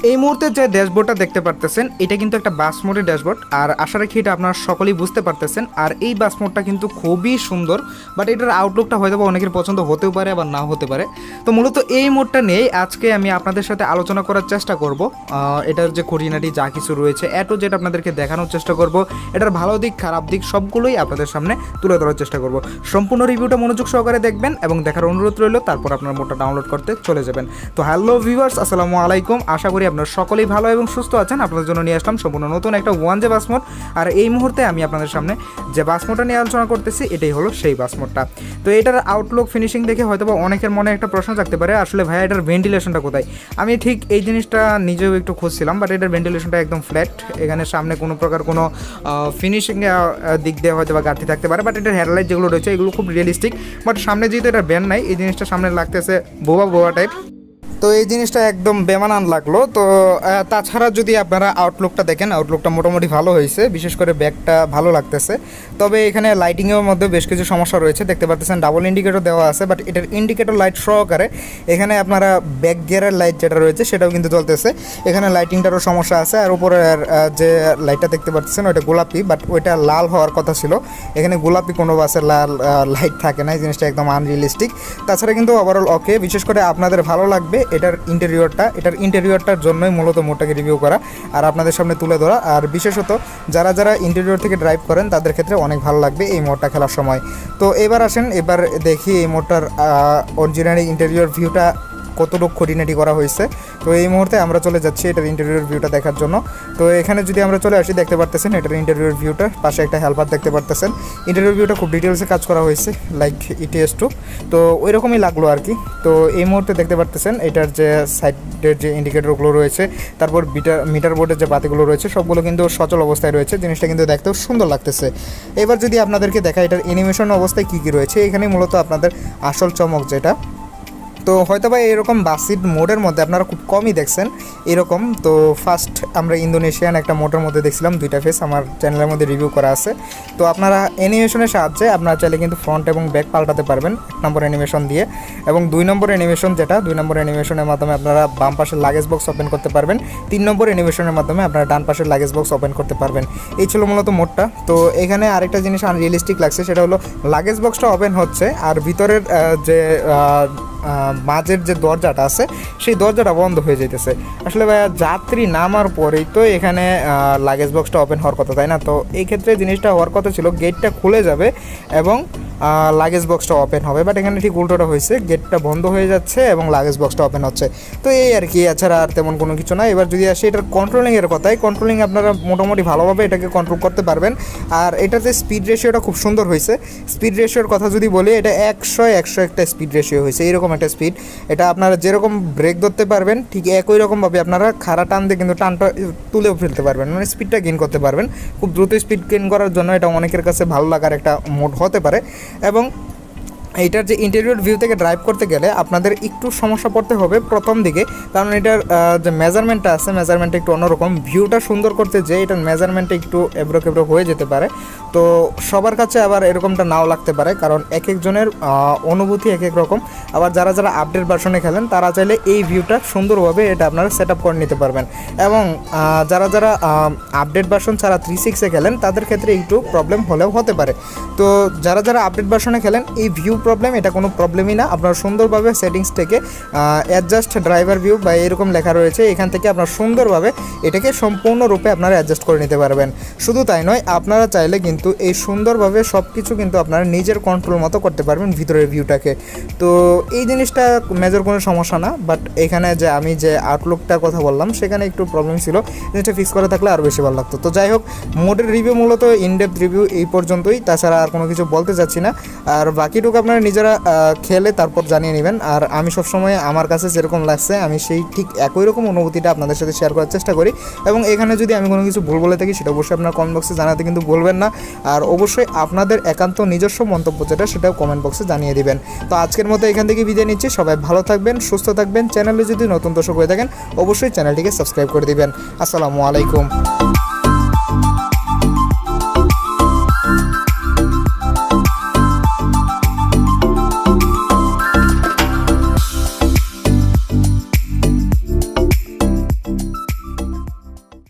এই মুহূর্তে যে ড্যাশবোর্ডটা দেখতে পারতেছেন এটা কিন্তু একটা বাস মোডের ড্যাশবোর্ড, আর আশা রাখি এটা আপনারা সকলেই বুঝতে পারতেছেন। আর এই বাস মোডটা কিন্তু খুবই সুন্দর, বাট এটার আউটলুকটা হয়তো অনেকের পছন্দ হতেও পারে আবার নাও হতে পারে। তো মূলত এই মোডটা নিয়েই আজকে আমি আপনাদের সাথে আলোচনা করার চেষ্টা করব। এটার যে খুঁটিনাটি যা কিছু রয়েছে এটো যেটা আপনাদেরকে দেখানোর চেষ্টা করব, এটার ভালো দিক খারাপ দিক সবগুলোই আপনাদের সামনে তুলে ধরার চেষ্টা করব। সম্পূর্ণ রিভিউটা মনোযোগ সহকারে দেখবেন এবং দেখার অনুরোধ রইল, তারপর আপনার মোডটা ডাউনলোড করতে চলে যাবেন। তো হ্যালো ভিউয়ার্স, আসসালামু আলাইকুম। আশা করি আপনারা সকলেই ভালো এবং সুস্থ আছেন। আপনাদের জন্য নিয়ে আসলাম সম্পূর্ণ নতুন একটা 1J বাস মোড। আর এই মুহূর্তে আমি আপনাদের সামনে যে বাস মোডটা নিয়ে আলোচনা করতেছি এটাই হলো সেই বাস মোডটা। তো এটার আউটলুক ফিনিশিং দেখে হয়তো বা অনেকের মনে একটা প্রশ্ন থাকতে পারে, আসলে ভাই এটার ভেন্টিলেশনটা কোথায়। আমি ঠিক এই জিনিসটা নিজেও একটু খুঁজছিলাম, বাট এটার ভেন্টিলেশনটা একদম ফ্ল্যাট। এখানে সামনে কোনো প্রকার কোনো ফিনিশিং দিক দিয়ে হয়তো বা ঘাটতি থাকতে পারে, বাট এটার হেডলাইট যেগুলো রয়েছে এগুলো খুব রিয়েলিস্টিক। বাট সামনে যেহেতু এটা ব্যান্ড নাই, এই জিনিসটা সামনে লাগতেছে বোবা বোবা টাইপ। তো এই জিনিসটা একদম বেমানান লাগলো। তো তাছাড়া যদি আপনারা আউটলুকটা দেখেন, আউটলুকটা মোটামুটি ভালো হয়েছে, বিশেষ করে ব্যাগটা ভালো লাগতেছে। তবে এখানে লাইটিংয়ের মধ্যে বেশ কিছু সমস্যা রয়েছে, দেখতে পাচ্ছেন ডাবল ইন্ডিকেটর দেওয়া আছে, বাট এটার ইন্ডিকেটর লাইট সহকারে এখানে আপনারা ব্যাক গিয়ারের লাইট যেটা রয়েছে সেটাও কিন্তু জ্বলতেছে। এখানে লাইটিংটারও সমস্যা আছে। আর উপরের যে লাইটটা দেখতে পাচ্ছেন ওইটা গোলাপি, বাট ওইটা লাল হওয়ার কথা ছিল। এখানে গোলাপি কোনো বাসের লাল লাইট থাকে না, এই জিনিসটা একদম আনরিয়েলিস্টিক। তাছাড়া কিন্তু ওভারঅল ওকে। বিশেষ করে আপনাদের ভালো লাগবে এটার ইন্টেরিয়রটার জন্যই মূলত মোডটাকে রিভিউ করা আর আপনাদের সামনে তুলে ধরা। আর বিশেষত যারা যারা ইন্টেরিয়র থেকে ড্রাইভ করেন তাদের ক্ষেত্রে অনেক ভালো লাগবে এই মোডটা খেলার সময়। তো এবার আসেন, এবার দেখি এই মোডটার অরিজিনাল ইন্টেরিয়র ভিউটা কতটুকু খুঁটিনাটি করা হয়েছে। তো এই মুহূর্তে আমরা চলে যাচ্ছি এটার ইন্টেরিয়র ভিউটা দেখার জন্য। তো এখানে যদি আমরা চলে আসি, দেখতে পারতেছেন এটার ইন্টেরিয়র ভিউটার পাশে একটা হেল্পার দেখতে পারতেছেন। ইন্টেরিয়র ভিউটা খুব ডিটেলসে কাজ করা হয়েছে, লাইক ETS2। তো ওই রকমই লাগলো আর কি। তো এই মুহূর্তে দেখতে পারতেছেন এটার যে সাইডের যে ইন্ডিকেটরগুলো রয়েছে, তারপর মিটার বোর্ডের যে বাতিগুলো রয়েছে সবগুলো কিন্তু সচল অবস্থায় রয়েছে। জিনিসটা কিন্তু দেখতেও সুন্দর লাগতেছে। এবার যদি আপনাদেরকে দেখা এটার অ্যানিমেশন অবস্থায় কী কী রয়েছে, এখানে মূলত আপনাদের আসল চমক যেটা। তো হয়তো বা এরকম বাসিড মোডের মধ্যে আপনারা খুব কমই দেখছেন এরকম। তো ফার্স্ট আমরা ইন্দোনেশিয়ান একটা মোডের মধ্যে দেখছিলাম, 2টা ফেস আমার চ্যানেলের মধ্যে রিভিউ করা আছে। তো আপনারা অ্যানিমেশনের সাহায্যে আপনারা চাইলে কিন্তু ফ্রন্ট এবং ব্যাক পাল্টাতে পারবেন 1 নম্বর অ্যানিমেশন দিয়ে। এবং 2 নম্বর অ্যানিমেশন যেটা, 2 নম্বর অ্যানিমেশনের মাধ্যমে আপনারা বাম পাশের লাগেজ বক্স ওপেন করতে পারবেন। 3 নম্বর অ্যানিমেশনের মাধ্যমে আপনারা ডান পাশের লাগেজ বক্স ওপেন করতে পারবেন। এই ছিল মূলত মোডটা। তো এখানে আরেকটা জিনিস আনরিয়েলিস্টিক লাগছে, সেটা হলো লাগেজ বক্সটা ওপেন হচ্ছে আর ভিতরের যে মাঝের যে দরজাটা আছে সেই দরজাটা বন্ধ হয়ে যেতেছে। আসলে ভাইয়া যাত্রী নামার পরেই তো এখানে লাগেজ বক্সটা ওপেন হওয়ার কথা, তাই না? তো এই ক্ষেত্রে জিনিসটা হওয়ার কথা ছিল গেটটা খুলে যাবে এবং লাগেজ বক্সটা ওপেন হবে, বাট এখানে ঠিক উল্টোটা হয়েছে, গেটটা বন্ধ হয়ে যাচ্ছে এবং লাগেজ বক্সটা ওপেন হচ্ছে। তো এই আর কি, এছাড়া আর তেমন কোনো কিছু না। এবার যদি আসে এটার কন্ট্রোলিংয়ের কথায়, কন্ট্রোলিং আপনারা মোটামুটি ভালোভাবে এটাকে কন্ট্রোল করতে পারবেন। আর এটাতে স্পিড রেশিওটা খুব সুন্দর হয়েছে। স্পিড রেশিওর কথা যদি বলি, এটা 100 একটা স্পিড রেশিও হয়েছে, এরকম একটা স্পিড। এটা আপনারা যেরকম ব্রেক ধরতে পারবেন ঠিক একই রকমভাবে আপনারা খাড়া টান দিয়ে কিন্তু টানটা তুলেও ফেলতে পারবেন, মানে স্পিডটা গেইন করতে পারবেন। খুব দ্রুত স্পিড গেইন করার জন্য এটা অনেকের কাছে ভালো লাগার একটা মোড হতে পারে। এবং এইটার যে ইন্টেরিয়র ভিউ থেকে ড্রাইভ করতে গেলে আপনাদের একটু সমস্যা পড়তে হবে প্রথম দিকে, কারণ এটার যে মেজারমেন্টটা আছে মেজারমেন্টটা একটু অন্যরকম। ভিউটা সুন্দর করতে যে এটার মেজারমেন্টটা একটু এবড়ো খেবড়ো হয়ে যেতে পারে। তো সবার কাছে আবার এরকমটা নাও লাগতে পারে, কারণ এক একজনের অনুভূতি এক এক রকম। আবার যারা যারা আপডেট ভার্সনে খেলেন তারা চাইলে এই ভিউটা সুন্দরভাবে এটা আপনারা সেট আপ করে নিতে পারবেন। এবং যারা যারা আপডেট ভার্সন ছাড়া 3.6-এ খেলেন তাদের ক্ষেত্রে একটু প্রবলেম হলেও হতে পারে। তো যারা যারা আপডেট ভার্সনে খেলেন এই ভিউ প্রবলেম এটা কোনো প্রবলেমই না। আপনারা সুন্দরভাবে সেটিংস থেকে অ্যাডজাস্ট ড্রাইভার ভিউ বা এরকম লেখা রয়েছে, এখান থেকে আপনারা সুন্দরভাবে এটাকে সম্পূর্ণরূপে আপনারা অ্যাডজাস্ট করে নিতে পারবেন। শুধু তাই নয়, আপনারা চাইলে কিন্তু এই সুন্দরভাবে সব কিছু কিন্তু আপনারা নিজের কন্ট্রোল মতো করতে পারবেন ভিতরের ভিউটাকে। তো এই জিনিসটা মেজর কোনো সমস্যা না, বাট এখানে যে আমি যে আউটলুকটার কথা বললাম সেখানে একটু প্রবলেম ছিল, জিনিসটা ফিক্স করে থাকলে আরও বেশি ভালো লাগতো। তো যাই হোক, মোডের রিভিউ মূলত ইনডেপথ রিভিউ এই পর্যন্তই, তাছাড়া আর কোনো কিছু বলতে চাচ্ছি না। আর বাকিটুকু আপনারা নিজেরা খেলে তারপর জানিয়ে নেবেন। আর আমি সবসময় আমার কাছে যেরকম লাগছে আমি সেই ঠিক একই রকম অনুভূতিটা আপনাদের সাথে শেয়ার করার চেষ্টা করি। এবং এখানে যদি আমি কোনো কিছু ভুল বলে থাকি সেটা অবশ্যই আপনার কমেন্ট বক্সে জানাতে কিন্তু ভুলবেন না। আর অবশ্যই আপনাদের একান্ত নিজস্ব মন্তব্য যেটা সেটাও কমেন্ট বক্সে জানিয়ে দিবেন। তো আজকের মতো এখান থেকে বিদায় নিচ্ছি। সবাই ভালো থাকবেন, সুস্থ থাকবেন। চ্যানেলে যদি নতুন দর্শক হয়ে থাকেন অবশ্যই চ্যানেলটিকে সাবস্ক্রাইব করে দিবেন। আসসালামু আলাইকুম।